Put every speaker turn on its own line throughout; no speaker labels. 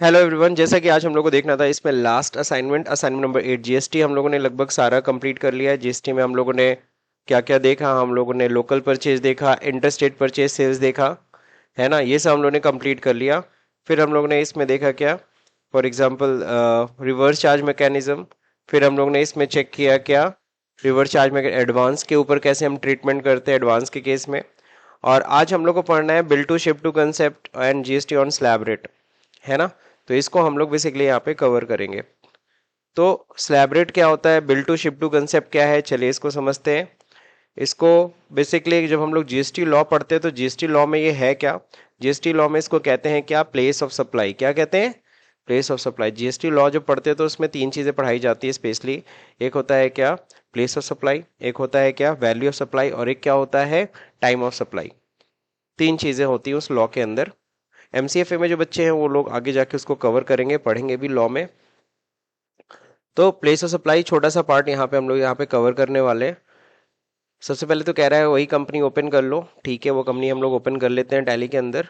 Hello everyone, जैसा कि आज हम लोग को देखना था इसमें लास्ट असाइनमेंट नंबर 8 जीएसटी हम लोगों ने लगभग सारा कंप्लीट कर लिया है। जीएसटी में हम लोगों ने क्या क्या देखा, हम लोगों ने लोकल परचेज देखा, इंटर स्टेट परचेज सेल्स देखा, है ना। ये सब हम लोगों ने कंप्लीट कर लिया। फिर हम लोग ने इसमें देखा क्या, for example reverse charge mechanism. फिर हम लोग ने इसमें चेक किया क्या, रिवर्स चार्ज में एडवांस के ऊपर कैसे हम ट्रीटमेंट करते हैं एडवांस के केस में। और आज हम लोग को पढ़ना है bill to ship to concept and GST on slab rate, है ना। तो इसको हम लोग बेसिकली यहाँ पे कवर करेंगे। तो स्लैब रेट क्या होता है, bill to ship to concept क्या है, चलिए इसको समझते हैं। इसको बेसिकली जब हम लोग जीएसटी लॉ पढ़ते हैं तो जीएसटी लॉ में ये है क्या, जीएसटी लॉ में इसको कहते हैं क्या, प्लेस ऑफ सप्लाई। क्या कहते हैं, place of supply. GST law जब पढ़ते हैं तो उसमें तीन चीजें पढ़ाई जाती है स्पेशली। एक होता है क्या, प्लेस ऑफ सप्लाई, एक होता है क्या, वैल्यू ऑफ सप्लाई, और एक क्या होता है, टाइम ऑफ सप्लाई। तीन चीजें होती है उस लॉ के अंदर। एमसीएफए में जो बच्चे हैं वो लोग आगे जाके उसको कवर करेंगे, पढ़ेंगे भी लॉ में। तो प्लेस ऑफ सप्लाई छोटा सा पार्ट यहाँ पे हम लोग यहाँ पे कवर करने वाले हैं। सबसे पहले तो कह रहा है वही कंपनी ओपन कर लो, ठीक है, वो कंपनी हम लोग ओपन कर लेते हैं टैली के अंदर।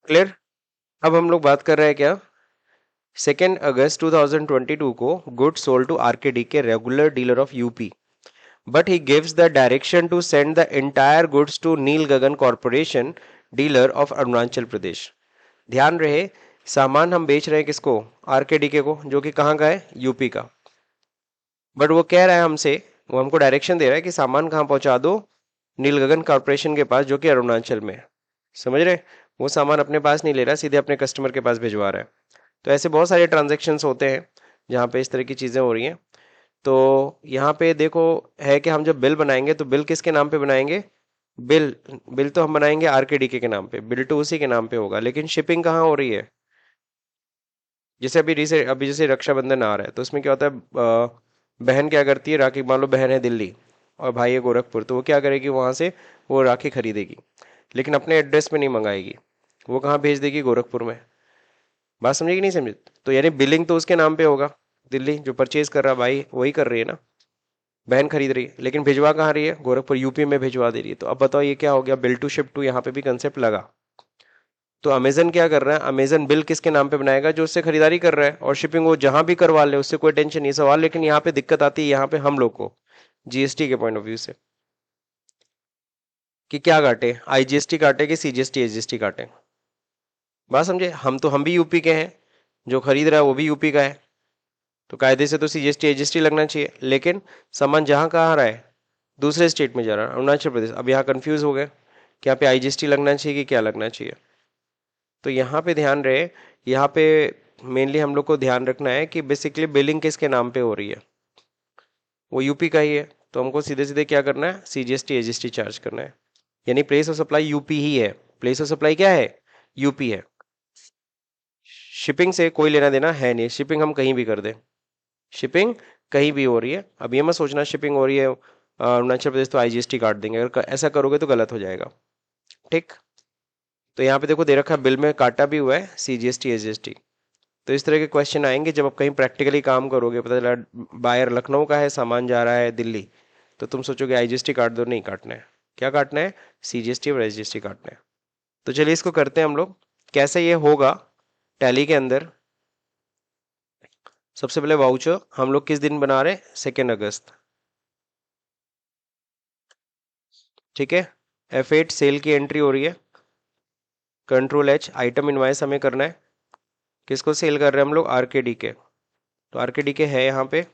क्लियर। अब हम लोग बात कर रहे हैं क्या, 2 अगस्त 2022 को गुड्स सोल्ड टू आरकेडी के regular dealer of UP, but he gives the direction to send the entire goods to Neel Gagan Corporation, dealer of Arunachal Pradesh. ध्यान रहे, सामान हम बेच रहे हैं किसको, आरकेडीके को, जो कि कहाँ का है, यूपी का। बट वो कह रहा है हमसे, वो हमको डायरेक्शन दे रहा है कि सामान कहाँ पहुंचा दो, नीलगगन कॉर्पोरेशन के पास, जो कि अरुणाचल में है। समझ रहे, वो सामान अपने पास नहीं ले रहा, सीधे अपने कस्टमर के पास भिजवा रहा है। तो ऐसे बहुत सारे ट्रांजेक्शन्स होते हैं जहाँ पे इस तरह की चीज़ें हो रही हैं। तो यहाँ पे देखो, है कि हम जब बिल बनाएंगे तो बिल किसके नाम पे बनाएंगे, बिल बिल तो हम बनाएंगे आरकेडीके के नाम पे, बिल टू उसी के नाम पे होगा, लेकिन शिपिंग कहाँ हो रही है। जैसे अभी जैसे रक्षाबंधन आ रहा है तो उसमें क्या होता है, बहन क्या करती है, राखी, मान लो बहन है दिल्ली और भाई है गोरखपुर, तो वो क्या करेगी, वहां से वो राखी खरीदेगी, लेकिन अपने एड्रेस में नहीं मंगाएगी, वो कहाँ भेज देगी, गोरखपुर में। बात समझे कि नहीं समझे। तो यानी बिलिंग तो उसके नाम पे होगा, दिल्ली जो परचेज कर रहा है भाई वही कर रही है ना, बहन खरीद रही है, लेकिन भिजवा कहाँ रही है, गोरखपुर यूपी में भिजवा दे रही है। तो अब बताओ ये क्या हो गया, बिल टू शिप टू, यहाँ पे भी कंसेप्ट लगा। तो अमेजन क्या कर रहा है, अमेजन बिल किसके नाम पे बनाएगा, जो उससे खरीदारी कर रहा है, और शिपिंग वो जहां भी करवा ले उससे कोई टेंशन नहीं सवाल। लेकिन यहाँ पे दिक्कत आती है, यहाँ पे हम लोग को जीएसटी के पॉइंट ऑफ व्यू से, कि क्या काटे, आईजीएसटी काटे कि सीजीएसटी एसजीएसटी काटे। बात समझे, हम भी यूपी के हैं, जो खरीद रहा है वो भी यूपी का है, तो कायदे से तो सीजीएसटी एसजीएसटी लगना चाहिए। लेकिन सामान जहां कहाँ आ रहा है, दूसरे स्टेट में जा रहा है, अरुणाचल प्रदेश। अब यहाँ कंफ्यूज हो गए कि यहाँ पे आईजीएसटी लगना चाहिए कि क्या लगना चाहिए। तो यहाँ पे ध्यान रहे, यहाँ पे मेनली हम लोग को ध्यान रखना है कि बेसिकली बिलिंग किसके नाम पे हो रही है, वो यूपी का ही है। तो हमको सीधे सीधे क्या करना है, सीजीएसटी एजीएसटी चार्ज करना है। यानी प्लेस ऑफ सप्लाई यूपी ही है, प्लेस ऑफ सप्लाई क्या है, यूपी है। शिपिंग से कोई लेना देना है नहीं, शिपिंग हम कहीं भी कर दें, शिपिंग कहीं भी हो रही है। अब ये मत सोचना शिपिंग हो रही है अरुणाचल प्रदेश तो आईजीएसटी काट देंगे, अगर ऐसा करोगे तो गलत हो जाएगा। ठीक। तो यहाँ पे देखो दे रखा है, बिल में काटा भी हुआ है सीजीएसटी एजीएसटी। तो इस तरह के क्वेश्चन आएंगे जब आप कहीं प्रैक्टिकली काम करोगे, पता चला बायर लखनऊ का है, सामान जा रहा है दिल्ली, तो तुम सोचोगे आईजीएसटी काट दो, नहीं काटना है। क्या काटना है, सीजीएसटी और एसजीएसटी काटना है। तो चलिए इसको करते हैं हम लोग, कैसे ये होगा टैली के अंदर। सबसे पहले वाउचर हम लोग किस दिन बना रहे हैं, 2 अगस्त, ठीक है। F8 सेल की एंट्री हो रही है, कंट्रोल H आइटम इनवाइस हमें करना है, किसको सेल कर रहे हैं हम लोग, आरकेडी के। तो आरकेडी के है यहाँ पे,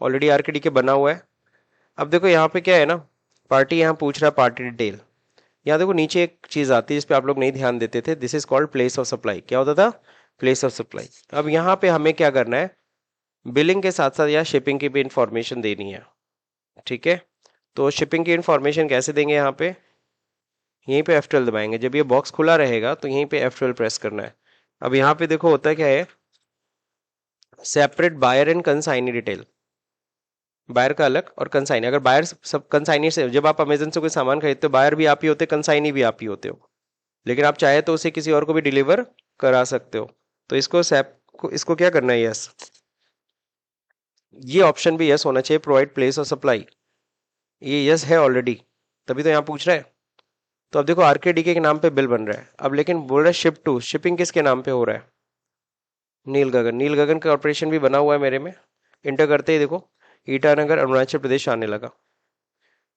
ऑलरेडी आरकेडी के बना हुआ है। अब देखो यहाँ पे क्या है ना, पार्टी यहाँ पूछ रहा है पार्टी डिटेल। यहाँ देखो नीचे एक चीज आती है जिस पे आप लोग नहीं ध्यान देते थे, this is called place of supply. क्या होता था, प्लेस ऑफ सप्लाई। अब यहाँ पे हमें क्या करना है, बिलिंग के साथ साथ या शिपिंग की भी इंफॉर्मेशन देनी है, ठीक है। तो शिपिंग की इंफॉर्मेशन कैसे देंगे, यहाँ पे यहीं पे F12 दबाएंगे, जब ये बॉक्स खुला रहेगा तो यहीं पे F12 प्रेस करना है। अब यहाँ पे देखो होता क्या है, separate buyer and consignee detail, buyer का अलग और कंसाइनी। अगर बायर सब कंसाइनी से, जब आप अमेजन से कोई सामान खरीदते हो, बायर भी आप ही होते, कंसाइनी भी आप ही होते हो, लेकिन आप चाहे तो उसे किसी और को भी डिलीवर करा सकते हो। तो इसको क्या करना है, यस, ये ऑप्शन भी यस होना चाहिए, प्रोवाइड प्लेस और सप्लाई, ये यस है ऑलरेडी, तभी तो यहाँ पूछ रहा है। तो अब देखो आरकेडीके के नाम पे बिल बन रहा है, अब लेकिन बोल रहा है शिप टू, शिपिंग किसके नाम पे हो रहा है? नील गगन, नील गगन कॉर्पोरेशन भी बना हुआ है मेरे में। इंटर करते ही देखो ईटानगर अरुणाचल प्रदेश आने लगा।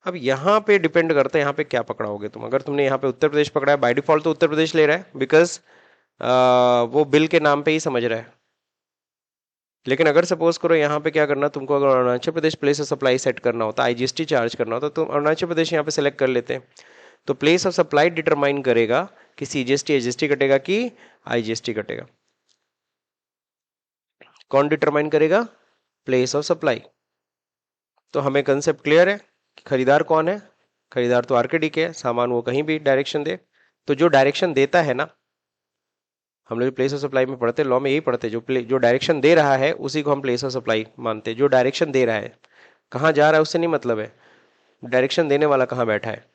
अब यहाँ पे डिपेंड करता है यहाँ पे क्या पकड़ाओगे तुम। अगर तुमने यहाँ पे उत्तर प्रदेश पकड़ा है, बाय डिफॉल्ट तो उत्तर प्रदेश ले रहा है, बिकॉज वो बिल के नाम पे ही समझ रहा है। लेकिन अगर सपोज करो यहाँ पे क्या करना तुमको, अगर Arunachal Pradesh place of supply set करना होता, आईजीएसटी चार्ज करना होता, तो तुम अरुणाचल प्रदेश यहाँ पे सेलेक्ट कर लेते। तो प्लेस ऑफ सप्लाई डिटरमाइन करेगा कि सीजीएसटी एजीएसटी कटेगा कि आईजीएसटी कटेगा। कौन डिटरमाइन करेगा? Place of supply. तो हमें कंसेप्ट क्लियर है कि खरीदार कौन है? खरीदार तो आरकेडी के है, सामान वो कहीं भी डायरेक्शन दे। तो जो डायरेक्शन देता है ना, हम लोग प्लेस ऑफ सप्लाई में पढ़ते, लॉ में यही पढ़ते, जो डायरेक्शन दे रहा है उसी को हम प्लेस ऑफ सप्लाई मानते हैं। जो डायरेक्शन दे रहा है, कहाँ जा रहा है उससे नहीं मतलब है, डायरेक्शन देने वाला कहाँ बैठा है।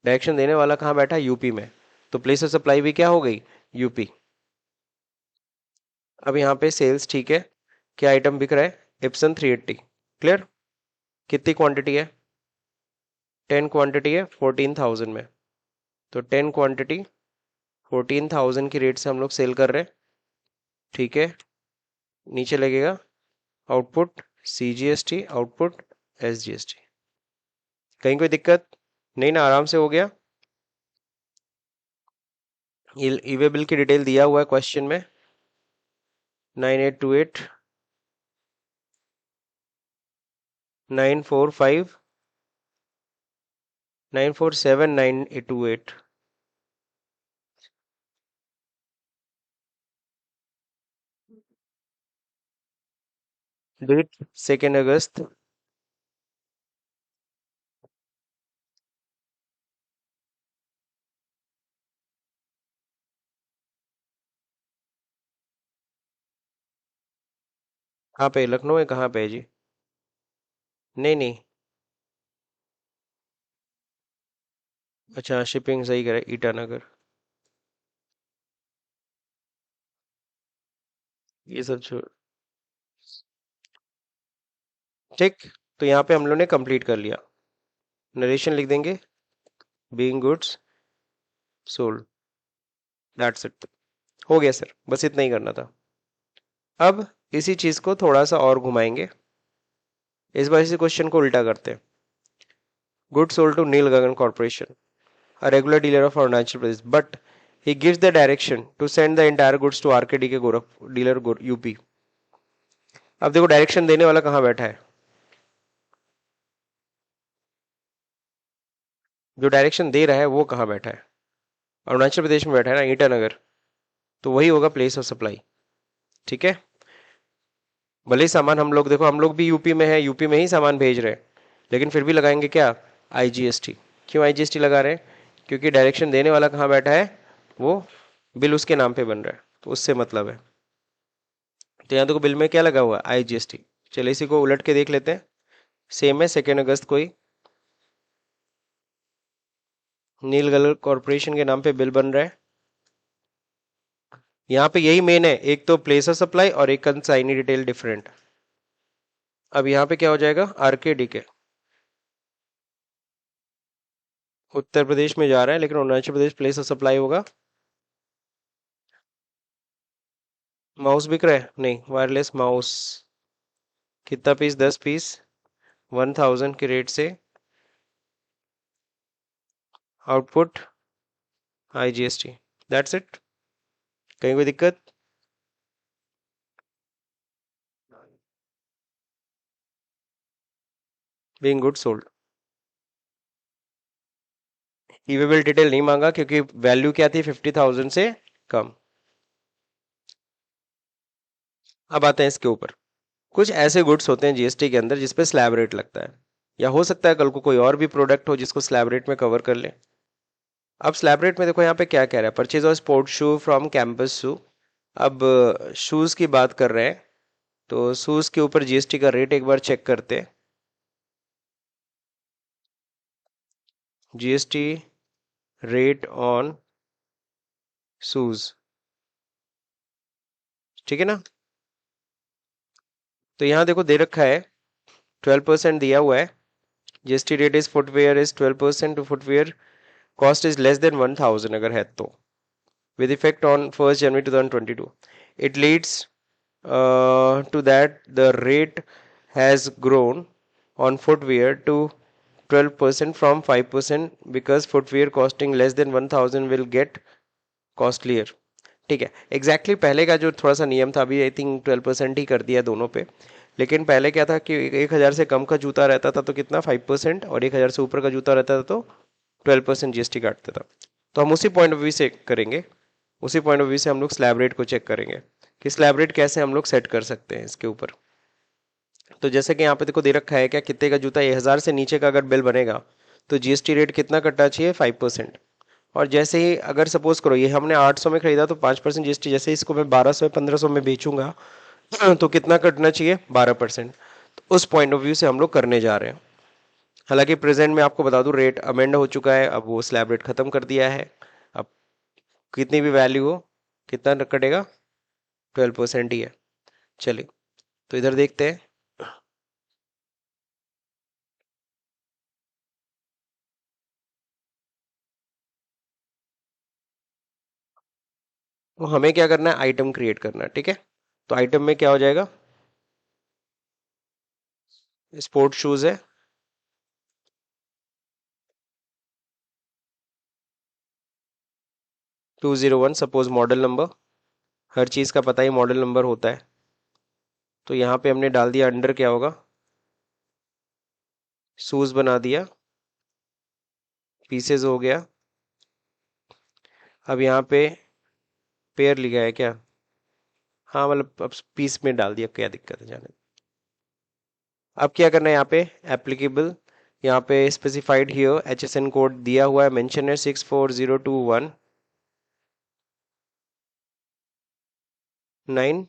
डायरेक्शन देने वाला कहाँ बैठा है? यूपी में। तो प्लेस ऑफ सप्लाई भी क्या हो गई? यूपी। अब यहाँ पे सेल्स ठीक है, क्या आइटम बिक रहा है? इप्सन 380। क्लियर? कितनी क्वांटिटी है? 10 क्वांटिटी है 14,000 में। तो 10 क्वांटिटी 14,000 की रेट से हम लोग सेल कर रहे हैं। ठीक है, नीचे लगेगा आउटपुट सीजीएसटी, आउटपुट एसजीएसटी। कहीं कोई दिक्कत नहीं ना? आराम से हो गया। ईवे बिल की डिटेल दिया हुआ है क्वेश्चन में, 9828 945 947 928। डेट 2 अगस्त। कहाँ पे? लखनऊ है? कहाँ पे है जी? नहीं नहीं, अच्छा शिपिंग सही करे, ईटानगर। ये सब छोड़, ठीक। तो यहाँ पे हम लोग ने कंप्लीट कर लिया। नरेशन लिख देंगे, being goods sold, that's it. हो गया सर, बस इतना ही करना था। अब इसी चीज को थोड़ा सा और घुमाएंगे, इस बार इसी क्वेश्चन को उल्टा करते हैं। Good sold to Neel Gagan Corporation, a regular dealer of Arunachal Pradesh, but he gives the direction to send the entire goods to RKD के गोरख डीलर यूपी। अब देखो डायरेक्शन देने वाला कहाँ बैठा है? जो डायरेक्शन दे रहा है वो कहाँ बैठा है? अरुणाचल प्रदेश में बैठा है ना, ईटानगर। तो वही होगा प्लेस ऑफ सप्लाई। ठीक है, भले ही सामान हम लोग, देखो हम लोग भी यूपी में है, यूपी में ही सामान भेज रहे हैं, लेकिन फिर भी लगाएंगे क्या? आईजीएसटी। क्यों आईजीएसटी लगा रहे हैं? क्योंकि डायरेक्शन देने वाला कहाँ बैठा है, वो बिल उसके नाम पे बन रहा है, तो उससे मतलब है। तो यहाँ देखो बिल में क्या लगा हुआ है? आईजीएसटी। चलिए इसी को उलट के देख लेते हैं। सेम है, 2 अगस्त को ही नीलगल कॉरपोरेशन के नाम पे बिल बन रहा है। यहाँ पे यही मेन है, एक तो प्लेस ऑफ सप्लाई और एक कंसाइनी डिटेल डिफरेंट। अब यहाँ पे क्या हो जाएगा? आरकेडी के उत्तर प्रदेश में जा रहा है, लेकिन Arunachal Pradesh place of supply होगा। माउस बिक रहा है? नहीं, वायरलेस माउस। कितना पीस? 10 पीस, 1,000 के रेट से, आउटपुट आईजीएसटी, दैट्स इट। कहीं कोई दिक्कत? Being good sold. E-way bill detail नहीं मांगा क्योंकि वैल्यू क्या थी? 50,000 से कम। अब आते हैं इसके ऊपर। कुछ ऐसे गुड्स होते हैं जीएसटी के अंदर जिसपे स्लैब रेट लगता है, या हो सकता है कल को कोई और भी प्रोडक्ट हो जिसको स्लैब रेट में कवर कर ले। अब स्लैब रेट में देखो यहाँ पे क्या कह रहा है, purchase of sport shoe from Campus shoe. अब शूज की बात कर रहे हैं, तो शूज के ऊपर जीएसटी का रेट एक बार चेक करते हैं। जीएसटी रेट ऑन शूज, ठीक है ना? तो यहाँ देखो दे रखा है 12% दिया हुआ है, GST rate is footwear is 12% to footwear cost is less than 1000 अगर है तो, with effect on 1st January 2022. It leads to that the rate has grown on footwear to 12% from 5% because footwear costing less than 1000 will get costlier. ठीक है, exactly पहले का जो थोड़ा सा नियम था, अभी आई थिंक 12% ही कर दिया दोनों पे। लेकिन पहले क्या था कि 1000 से कम का जूता रहता था तो कितना 5%, और 1000 से ऊपर का जूता रहता था तो 12% जीएसटी काटता था। तो हम उसी पॉइंट ऑफ व्यू से करेंगे, उसी पॉइंट ऑफ व्यू से हम लोग स्लैब रेट को चेक करेंगे कि स्लैब रेट कैसे हम लोग सेट कर सकते हैं इसके ऊपर। तो जैसे कि यहाँ पे देखो दे रखा है क्या, कितने का जूता 1000 से नीचे का अगर बिल बनेगा तो जीएसटी रेट कितना कटना चाहिए, 5%। और जैसे ही अगर सपोज करो ये हमने 800 में खरीदा तो 5% जीएसटी, जैसे इसको मैं 1200 1500 में बेचूंगा तो कितना कटना चाहिए, 12%। तो उस पॉइंट ऑफ व्यू से हम लोग करने जा रहे हैं। हालांकि प्रेजेंट में आपको बता दूं रेट अमेंड हो चुका है, अब वो स्लैब रेट खत्म कर दिया है। अब कितनी भी वैल्यू हो कितना कटेगा, 12% ही है। चलिए तो इधर देखते हैं। तो हमें क्या करना है, आइटम क्रिएट करना है, ठीक है। तो आइटम में क्या हो जाएगा, स्पोर्ट शूज है, 201 सपोज मॉडल नंबर, हर चीज का पता ही मॉडल नंबर होता है। तो यहाँ पे हमने डाल दिया अंडर क्या होगा, शूज बना दिया, पीसेज हो गया। अब यहाँ पे पेयर लिखा है क्या, हाँ मतलब अब पीस में डाल दिया, क्या दिक्कत है जाने। अब क्या करना है यहाँ पे, एप्लीकेबल, यहाँ पे स्पेसिफाइड हियर एचएसएन कोड दिया हुआ है, मेंशन है 64021 9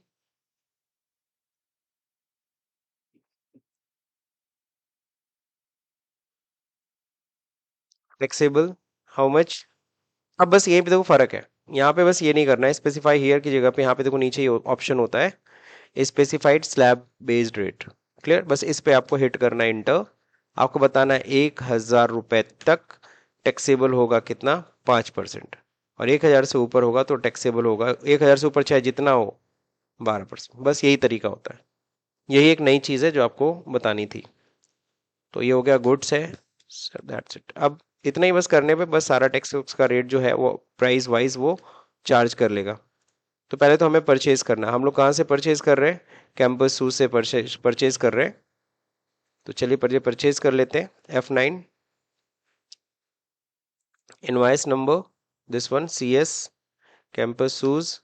फ्लेक्सिबल, हाउ मच। अब बस यहीं पे देखो फर्क है, यहाँ पे बस ये नहीं करना है स्पेसिफाई हियर की जगह पे, यहाँ पे देखो नीचे ही ऑप्शन होता है specified slab based rate. Clear, बस इस पे आपको हिट करना है इंटर। आपको बताना है 1000 रुपए तक टैक्सेबल होगा कितना, 5%। और 1000 से ऊपर होगा तो टैक्सेबल होगा, 1000 से ऊपर चाहे जितना हो, 12%। बस यही तरीका होता है, यही एक नई चीज है जो आपको बतानी थी। तो ये हो गया गुड्स है, दैट्स इट। अब इतना ही बस करने पे बस सारा टैक्स का रेट जो है वो प्राइस वाइज वो चार्ज कर लेगा। तो पहले तो हमें परचेज करना है, हम लोग कहाँ से परचेज कर रहे हैं, कैंपस शूज से परचेज परचेज कर रहे हैं। तो चलिए परचेज कर लेते हैं, F9 invoice number, this one CS campus shoes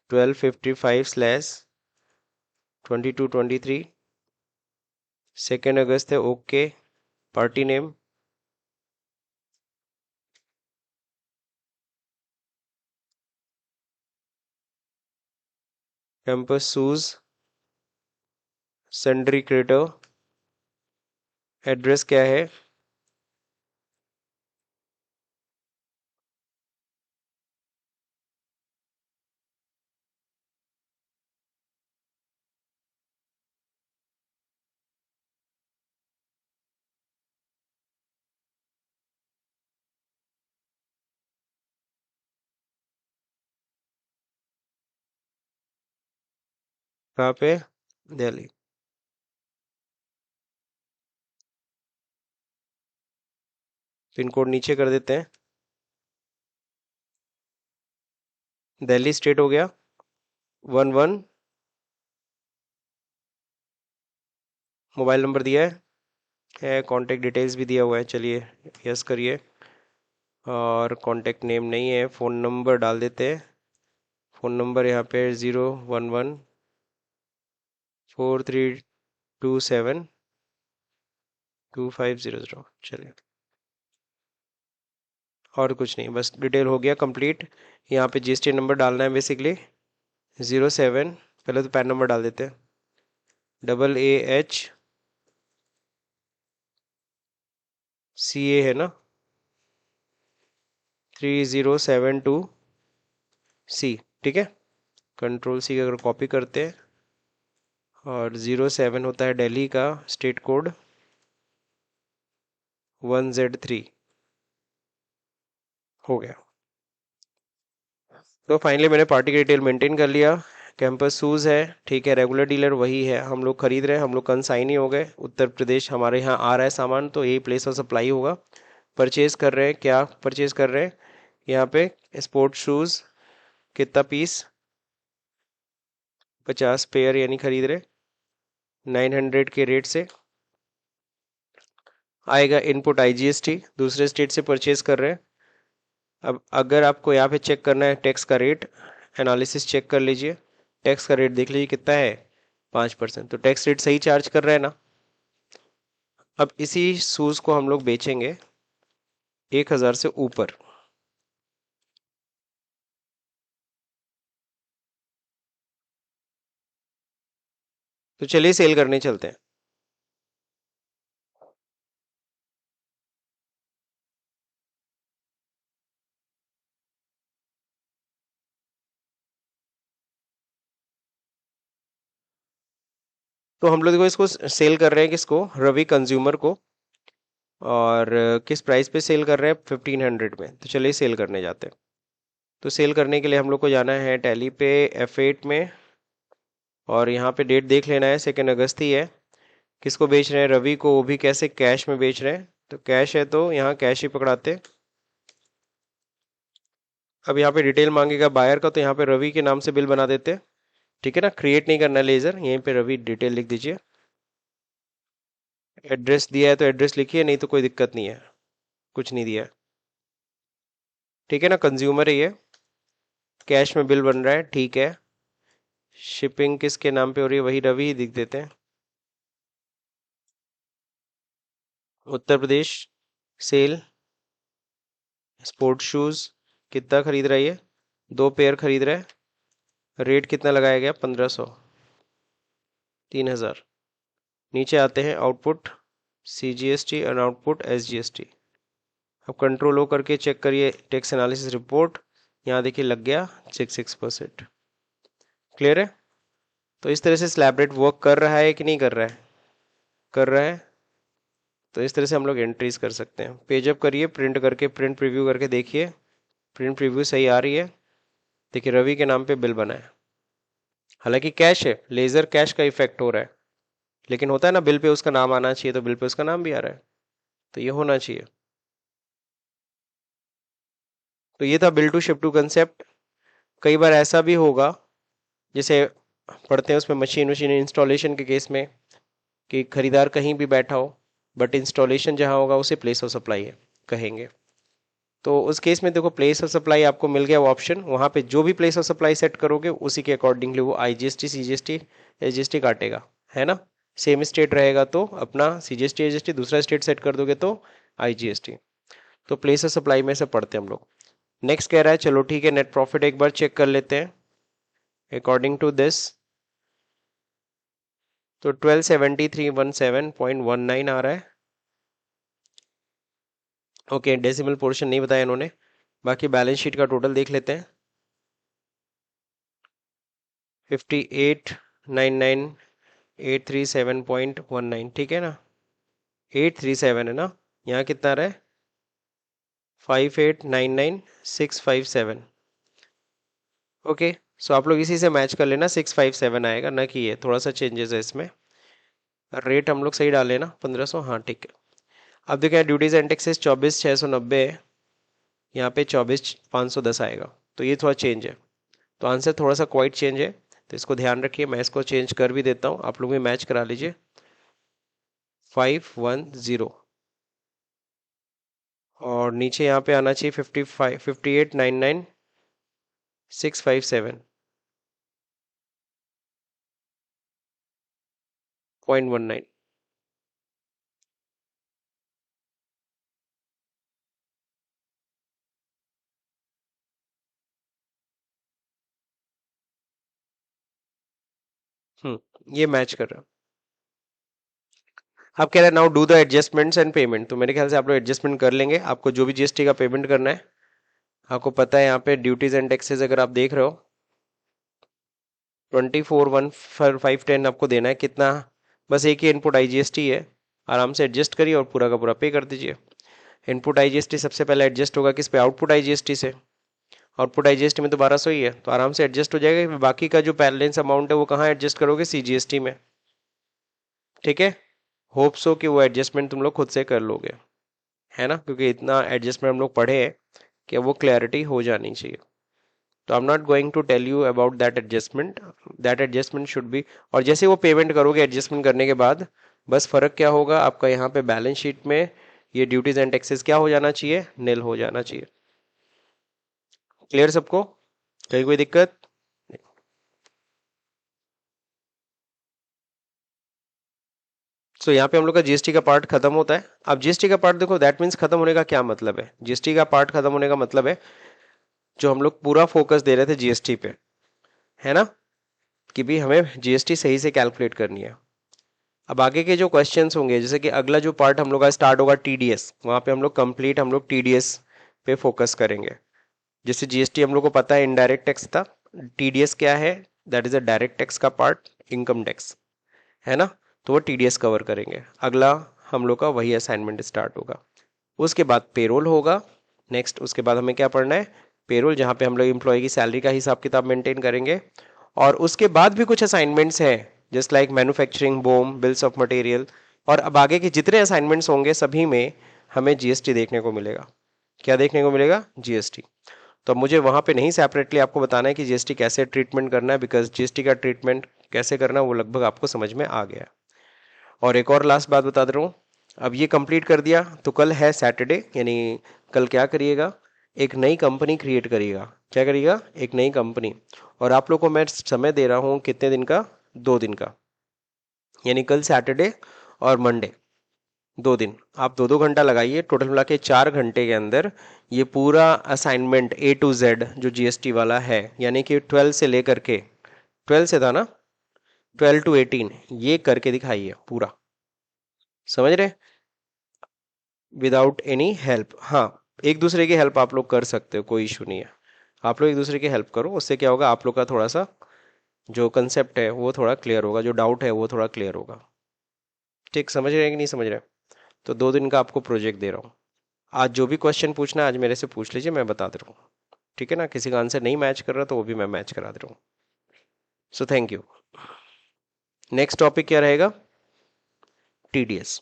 1255/2223, 2 अगस्त है, okay. Party name campus shoes sundry crater, address क्या है, कहाँ पे, दिल्ली। पिन कोड नीचे कर देते हैं, दिल्ली स्टेट हो गया 11। मोबाइल नंबर दिया है, कांटेक्ट डिटेल्स भी दिया हुआ है, चलिए यस करिए। और कांटेक्ट नेम नहीं है, फ़ोन नंबर डाल देते हैं। फ़ोन नंबर यहाँ पे 01143272500, चलिए। और कुछ नहीं, बस डिटेल हो गया कंप्लीट। यहाँ पे जीएसटी नंबर डालना है बेसिकली 07, पहले तो पैन नंबर डाल देते हैं, AHCA है ना, 3072C, ठीक है। कंट्रोल C अगर कॉपी करते हैं और 07 होता है दिल्ली का स्टेट कोड 1Z3 हो गया। तो फाइनली मैंने पार्टी का डिटेल मेंटेन कर लिया। कैंपस शूज़ है, ठीक है, रेगुलर डीलर वही है, हम लोग खरीद रहे हैं, हम लोग कंसाइनी हो गए, उत्तर प्रदेश हमारे यहाँ आ रहा है सामान, तो यही प्लेस ऑफ सप्लाई होगा। परचेज कर रहे हैं, क्या परचेज कर रहे हैं यहाँ पे? स्पोर्ट शूज़ कितना पीस? 50 पेयर यानी खरीद रहे 900 के रेट से। आएगा इनपुट IGST, दूसरे स्टेट से परचेज कर रहे हैं। अब अगर आपको यहाँ पे चेक करना है टैक्स का रेट, एनालिसिस चेक कर लीजिए, टैक्स का रेट देख लीजिए कितना है, 5%, तो टैक्स रेट सही चार्ज कर रहे हैं ना। अब इसी शूज़ को हम लोग बेचेंगे 1000 से ऊपर। तो चलिए सेल करने चलते हैं। तो हम लोग देखो इसको सेल कर रहे हैं, किसको? रवि कंज्यूमर को। और किस प्राइस पे सेल कर रहे हैं? 1500 में। तो चलिए सेल करने जाते हैं। तो सेल करने के लिए हम लोग को जाना है टैली पे F8 में, और यहाँ पे डेट देख लेना है, 2 अगस्त ही है। किसको बेच रहे हैं? रवि को, वो भी कैसे? कैश में बेच रहे हैं। तो कैश है तो यहाँ कैश ही पकड़ाते। अब यहाँ पे डिटेल मांगेगा बायर का, तो यहाँ पे रवि के नाम से बिल बना देते। ठीक है ना, क्रिएट नहीं करना लेजर, यहीं पे रवि डिटेल लिख दीजिए। एड्रेस दिया है तो एड्रेस लिखिए, नहीं तो कोई दिक्कत नहीं है, कुछ नहीं दिया है। ठीक है ना, कंज्यूमर है ये, कैश में बिल बन रहा है, ठीक है। शिपिंग किसके नाम पे हो रही है? वही रवि ही लिख देते हैं। Uttar Pradesh cell sport shoes कितना खरीद रहा है ये? 2 पेयर खरीद रहा है। रेट कितना लगाया गया? 1500, 3000। नीचे आते हैं आउटपुट CGST और आउटपुट SGST। अब कंट्रोल O करके चेक करिए टैक्स एनालिसिस रिपोर्ट, यहाँ देखिए लग गया 66%। क्लियर है? तो इस तरह से स्लैब रेट वर्क कर रहा है कि नहीं कर रहा है? कर रहा है। तो इस तरह से हम लोग एंट्रीज कर सकते हैं। पेज अप करिए, प्रिंट करके, प्रिंट प्रीव्यू करके देखिए, प्रिंट प्रीव्यू सही आ रही है। देखिए रवि के नाम पे बिल बना है, हालांकि कैश है, लेजर कैश का इफेक्ट हो रहा है, लेकिन होता है ना बिल पे उसका नाम आना चाहिए, तो बिल पे उसका नाम भी आ रहा है, तो ये होना चाहिए। तो ये था bill to ship to concept. कई बार ऐसा भी होगा, जैसे पढ़ते हैं उसमें मशीन मशीन इंस्टॉलेशन के केस में, कि खरीदार कहीं भी बैठा हो, बट इंस्टॉलेशन जहां होगा उसे प्लेस ऑफ सप्लाई है कहेंगे। तो उस केस में देखो प्लेस ऑफ सप्लाई आपको मिल गया वो ऑप्शन, वहां पे जो भी प्लेस ऑफ सप्लाई सेट करोगे उसी के अकॉर्डिंगली वो IGST CGST SGST काटेगा, है ना। सेम स्टेट रहेगा तो अपना CGST SGST, दूसरा स्टेट सेट कर दोगे तो IGST। तो प्लेस ऑफ सप्लाई में से पढ़ते हैं हम लोग। नेक्स्ट कह रहा है, चलो ठीक है, नेट प्रॉफिट एक बार चेक कर लेते हैं अकॉर्डिंग टू दिस। तो 127317.19 आ रहा है। ओके, डेसिमल पोर्शन नहीं बताया इन्होंने। बाकी बैलेंस शीट का टोटल देख लेते हैं। 58,99837.19, ठीक है ना, 837 है ना। यहाँ कितना आ रहा है? 58,99657। ओके, सो आप लोग इसी से मैच कर लेना, 657 आएगा ना, कि ये थोड़ा सा चेंजेस है इसमें। रेट हम लोग सही डाले ना, 1500, हाँ ठीक है। अब देखिए ड्यूटीज एंड टैक्सेस 24,690 है, यहाँ पे 24,510 आएगा, तो ये थोड़ा चेंज है। तो आंसर थोड़ा सा क्वाइट चेंज है, तो इसको ध्यान रखिए, मैं इसको चेंज कर भी देता हूँ, आप लोग भी मैच करा लीजिए। 510, और नीचे यहाँ पे आना चाहिए 58,99657.19। ये मैच कर रहा है। आप कह रहे हैं now do the adjustments and payment, तो मेरे ख्याल से आप लोग एडजस्टमेंट कर लेंगे। आपको जो भी GST का पेमेंट करना है, आपको पता है यहाँ पे ड्यूटीज एंड टैक्सेस अगर आप देख रहे हो, 24,1,510 आपको देना है कितना, बस एक ही इनपुट आईजीएसटी है, आराम से एडजस्ट करिए और पूरा का पूरा पे कर दीजिए। इनपुट आईजीएसटी सबसे पहले एडजस्ट होगा किस पे, आउटपुट आईजीएसटी से। आउटपुट आईजीएसटी में तो 1200 ही है, तो आराम से एडजस्ट हो जाएगा। फिर बाकी का जो बैलेंस अमाउंट है वो कहाँ एडजस्ट करोगे, सीजीएसटी में। ठीक है, होप सो कि वो एडजस्टमेंट तुम लोग खुद से कर लोगे, है ना, क्योंकि इतना एडजस्टमेंट हम लोग पढ़े हैं कि वो क्लैरिटी हो जानी चाहिए। तो I am not going to tell you about that adjustment should be. और जैसे वो पेमेंट करोगे एडजस्टमेंट करने के बाद, बस फर्क क्या होगा आपका, यहाँ पे बैलेंस शीट में ये ड्यूटीज एंड टैक्सेस क्या हो जाना चाहिए, निल हो जाना चाहिए। क्लियर सबको, कहीं कोई दिक्कत। सो यहाँ पे हम लोग का जीएसटी का पार्ट खत्म होता है। अब जीएसटी का पार्ट देखो, दैट मीन्स खत्म होने का क्या मतलब है, जीएसटी का पार्ट खत्म होने का मतलब है जो हम लोग पूरा फोकस दे रहे थे जीएसटी पे, है ना, कि भी हमें जीएसटी सही से कैलकुलेट करनी है। अब आगे के जो क्वेश्चंस होंगे, जैसे कि अगला जो पार्ट हम लोग का स्टार्ट होगा टीडीएस, वहां पे हम लोग टीडीएस पे फोकस करेंगे। जैसे जीएसटी हम लोग को पता है इनडायरेक्ट टैक्स था, टीडीएस क्या है, that is a direct tax का पार्ट, इनकम टैक्स, है ना, तो वो टीडीएस कवर करेंगे। अगला हम लोग का वही असाइनमेंट स्टार्ट होगा। उसके बाद पेरोल होगा नेक्स्ट, उसके बाद हमें क्या पढ़ना है, पेरोल, जहाँ पे हम लोग एम्प्लॉय की सैलरी का हिसाब किताब मेंटेन करेंगे। और उसके बाद भी कुछ असाइनमेंट्स हैं, just like manufacturing, BOM, bills of material. और अब आगे के जितने असाइनमेंट्स होंगे सभी में हमें जीएसटी देखने को मिलेगा। क्या देखने को मिलेगा, जीएसटी। तो अब मुझे वहां पे नहीं सेपरेटली आपको बताना है कि जीएसटी कैसे ट्रीटमेंट करना है, बिकॉज जीएसटी का ट्रीटमेंट कैसे करना है वो लगभग आपको समझ में आ गया। और एक और लास्ट बात बता दे रहा हूँ, अब ये कंप्लीट कर दिया तो कल है सैटरडे, यानी कल क्या करिएगा, एक नई कंपनी क्रिएट करिएगा। क्या करिएगा, एक नई कंपनी। और आप लोग को मैं समय दे रहा हूँ कितने दिन का, 2 दिन का, यानी कल सैटरडे और मंडे, 2 दिन आप 2-2 घंटा लगाइए, टोटल मिला के 4 घंटे के अंदर ये पूरा असाइनमेंट A to Z जो जीएसटी वाला है, यानी कि 12 से लेकर के, 12 से था ना, 12 to 18 ये करके दिखाइए पूरा। समझ रहे, विदाउट एनी हेल्प। हाँ, एक दूसरे की हेल्प आप लोग कर सकते हो, कोई इशू नहीं है। आप लोग एक दूसरे की हेल्प करो, उससे क्या होगा, आप लोग का थोड़ा सा जो कंसेप्ट है वो थोड़ा क्लियर होगा, जो डाउट है वो थोड़ा क्लियर होगा। ठीक, समझ रहे हैं कि नहीं समझ रहे। तो 2 दिन का आपको प्रोजेक्ट दे रहा हूँ। आज जो भी क्वेश्चन पूछना है आज मेरे से पूछ लीजिए, मैं बता दे रहा हूँ। ठीक है ना, किसी का आंसर नहीं मैच कर रहा तो वो भी मैं मैच करा दे रहा हूँ। So thank you. Next topic क्या रहेगा, टीडीएस।